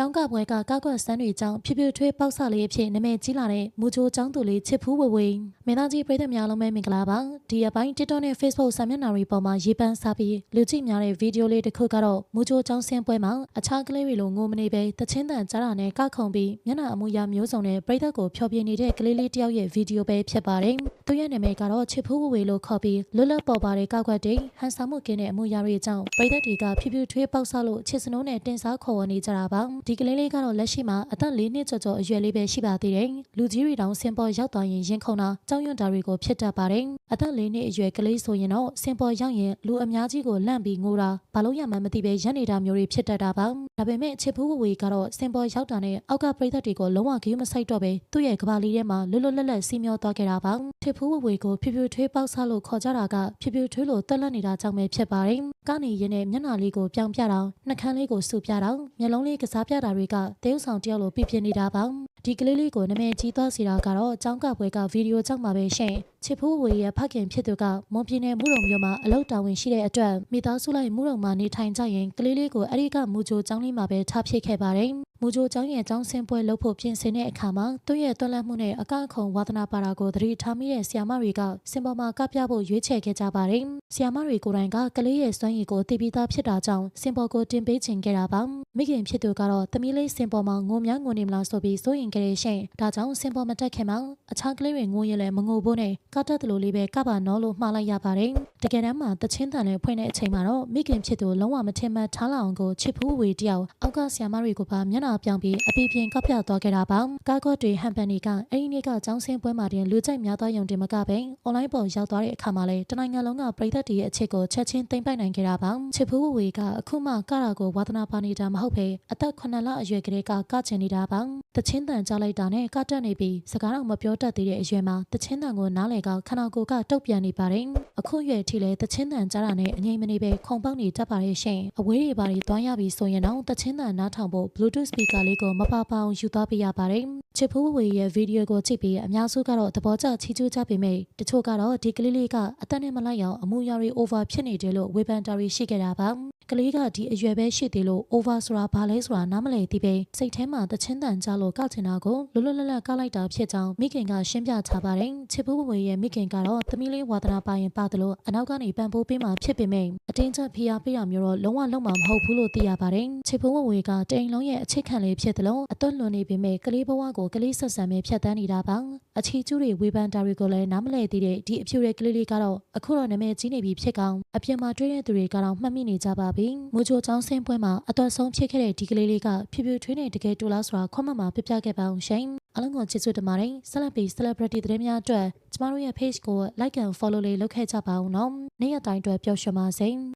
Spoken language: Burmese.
ကျောင်းကပွဲကကောက်ကွက်စမ်းတွေကြောင့်ဖြူဖြူထွေးပေါက်ဆလေးအဖြစ်နာမည်ကြီးလာတဲ့မူချိုကျောင်းသူလေးချစ်ဖူးဝဝေမင်းသားကြီးပြည်သက်များလုံးပဲမင်္ဂလာပါဒီအပိုင်း TikTok နဲ့ Facebook စာမျက်နှာတွေပေါ်မှာရေးပန်းစားပြီးလူကြည့်များတဲ့ဗီဒီယိုလေးတစ်ခုကတော့မူချိုကျောင်းဆင်းပွဲမှာအခြားကလေးတွေလိုငိုမနေပဲတချင်းတန်ကြားတာနဲ့ကခုံပြီးမျက်နှာအမူအရာမျိုးစုံနဲ့ပြည်သက်ကိုဖျော်ပြနေတဲ့ကလေးလေးတယောက်ရဲ့ဗီဒီယိုပဲဖြစ်ပါတယ်သူရဲ့နာမည်ကတော့ချစ်ဖူးဝဝေလို့ခေါ်ပြီးလွတ်လပ်ပေါ်ပါတဲ့ကောက်ကွက်တွေဟန်ဆောင်မှုကင်းတဲ့အမူအရာတွေကြောင့်ပြည်သက်တွေကဖြူဖြူထွေးပေါက်ဆလို့ချစ်စနိုးနဲ့တင်စားခေါ်ဝေါ်နေကြတာပါဒီကလေးလေးကတော့လက်ရှိမှာအသက်၄နှစ်ကျော်အရွယ်လေးပဲရှိပါသေးတယ်လူကြီးတွေတောင်စင်ပေါ်ရောက်သွားရင်ရင်ခုန်တာကြောက်ရွံ့တာတွေကိုဖြစ်တတ်ပါတယ်အသက်၄နှစ်အရွယ်ကလေးဆိုရင်တော့စင်ပေါ်ရောက်ရင်လူအများကြီးကိုလန့်ပြီးငိုတာဘာလို့ရမှန်းမသိပဲရက်နေတာမျိုးတွေဖြစ်တတ်တာပါဒါပေမဲ့ချစ်ဖူးဝဝေကတော့စင်ပေါ်ရောက်တာနဲ့အောက်ကပရိသတ်တွေကိုလုံးဝဂရုမစိုက်တော့ပဲသူ့ရဲ့ကဘာလေးထဲမှာလွတ်လွတ်လပ်လပ်စီးမျောသွားခဲ့တာပါချစ်ဖူးဝဝေကိုဖြူဖြူထွေးပေါက်ဆလို့ခေါ်ကြတာကဖြူဖြူထွေးလို့တက်လက်နေတာကြောင့်ပဲဖြစ်ပါတယ်ကနေရင်နဲ့မျက်နှာလေးကိုပြောင်ပြတာနှာခမ်းလေးကိုဆူပြတာမျက်လုံးလေးကစားပြတာတွေကတေးဥဆောင်တယောက်လိုပြပြနေတာပါဒီကလေးလေးကိုနာမည်ကြီးသွားစေတာကတော့ကျောင်းကပွဲကဗီဒီယိုကြောင့်ပါပဲရှင်ချစ်ဖူးဝေရဲ့ဖခင်ဖြစ်သူကမွန်ပြည်နယ်မူရုံမြို့မှာအလုပ်တာဝန်ရှိတဲ့အတွက်မိသားစုလိုက်မူရုံမှာနေထိုင်ကြရင်ကလေးလေးကိုအဲ့ဒီကမူဂျိုကျောင်းလေးမှာပဲထားဖြစ်ခဲ့ပါတယ်မူဂျိုကျောင်းရဲ့ကျောင်းဆင်းပွဲလုပ်ဖို့ပြင်ဆင်တဲ့အခါမှာသူ့ရဲ့တွန်းလှန်မှုနဲ့အကန့်ခုံဝါသနာပါတာကိုသတိထားမိတဲ့ဆရာမတွေကစင်ပေါ်မှာကပြဖို့ရွေးချယ်ခဲ့ကြပါတယ်ဆရာမတွေကိုယ်တိုင်ကကလေးရဲ့စွမ်းရည်ကိုသိပြီးသားဖြစ်တာကြောင့်စင်ပေါ်ကိုတင်ပေးခြင်းခဲ့တာပါမိခင်ဖြစ်သူကတော့သမီးလေးစင်ပေါ်မှာငိုများငိုနေမလားဆိုပြီးစိုးရင်ကြတဲ့ရှင်ဒါကြောင့်စင်ပေါ်မတက်ခင်မှာအခြားကလေးတွေငိုရင်လည်းမငိုဖို့နဲ့ကတက်တယ်လို့လေးပဲကပါနော်လို့မှားလိုက်ရပါတယ်တကယ်တမ်းမှာတချင်းတန်နဲ့ဖွင့်တဲ့အချိန်မှာတော့မိခင်ဖြစ်သူလုံးဝမထင်မှတ်ထားလောက်အောင်ကိုချစ်ဖူးဝေတယောက်အောက်ကဆရာမတွေကိုပါမျက်နှာပြောင်ပြီးအပီပြင်ကပြသွားခဲ့တာပါကားကော့တွေဟန်ပန်တွေကအဲ့ဒီနေ့ကကျောင်းဆင်းပွဲမှာတင်လူကြိုက်များသွားရုံတင်မကပဲအွန်လိုင်းပေါ်ရောက်သွားတဲ့အခါမှာလည်းတနိုင်ငံလုံးကပရိသတ်တွေရဲ့အချစ်ကိုချက်ချင်းသိမ့်ပိုက်နိုင်ခဲ့တာပါချစ်ဖူးဝေကအခုမှကတာကိုဝါသနာပါနေတာမဟုတ်ပဲအသက်9လအရွယ်ကလေးကချင်နေတာပါတချင်းတန်ကြားလိုက်တာနဲ့ကတက်နေပြီးစကားတော့မပြောတတ်သေးတဲ့အရွယ်မှာတချင်းတန်ကိုနားလေကခနာကိုကတုတ်ပြန်နေပါတယ်အခုရွယ်ထိလဲတချင်းတန်ကြားတာနဲ့အငြိမ်မနေပဲခုံပေါက်နေတတ်ပါတယ်ရှင်အဝေးတွေပါတွေတွားရပြီဆိုရင်တော့တချင်းတန်နားထောင်ဖို့ Bluetooth speaker လေးကိုမပါပါအောင်ယူသွားပေးရပါတယ်ချစ်ဖူးဝေရဲ့ဗီဒီယိုကိုကြည့်ပြီးအများစုကတော့သဘောကျချီးကျူးကြပေမဲ့တချို့ကတော့ဒီကလေးလေးကအသက်နဲ့မလိုက်အောင်အမူအရာတွေ over ဖြစ်နေတယ်လို့ဝေဖန်တာတွေရှိခဲ့တာပါကလေးကဒီအရွယ်ပဲရှိသေးလို့ over ဆိုတာဘာလဲဆိုတာနားမလည်သေးပဲစိတ်ထဲမှာတချင်းတန်ကြားလို့ကချင်တာကိုလွတ်လွတ်လပ်လပ်ကလိုက်တာဖြစ်ကြောင်းမိခင်ကရှင်းပြချပါတယ်ချစ်ဖူးဝေရဲ့မိခင်ကတော့သမီးလေးဝါသနာပါရင်ပါတယ်လို့အနောက်ကနေပံ့ပိုးပေးမှဖြစ်ပေမဲ့အတင်းကျပ်ဖိအားပေးတာမျိုးတော့လုံးဝလုံးမှာမဟုတ်ဘူးလို့သိရပါတယ်ချစ်ဖူးဝေကတိမ်လုံးရဲ့အချစ်ခံလေးဖြစ်တယ်လို့အသွက်လွန်နေပေမဲ့ကလေးဘဝကိုကလေးဆက်ဆံပဲဖြတ်တန်းနေတာပါအချီကျူးတွေဝေဖန်တာတွေကိုလည်းနားမလည်သေးတဲ့ဒီအဖြူရဲ့ကလေးလေးကတော့အခုတော့နာမည်ကြီးနေပြီဖြစ်ကောင်အပြင်မှာတွေ့တဲ့သူတွေကတော့မှတ်မိနေကြပါပြီမူချိုကျောင်းဆင်းပွဲမှာအသွက်ဆုံးဖြစ်ခဲ့တဲ့ဒီကလေးလေးကဖြူဖြူထွေးနေတကယ်တူလားဆိုတာခွင့်မပြပြခဲ့ပါအောင်ရှင်အားလုံးကိုချစ်စွတ်တမားဆက်လက်ပြီး celebrity သတင်းများအတွက်ကျမတို့ရဲ့ page ကို like and follow လေးလုပ်ခဲ့ကြပါဦးနော်နေ့ရက်တိုင်းအတွက်ပျော်ရွှင်ပါစေ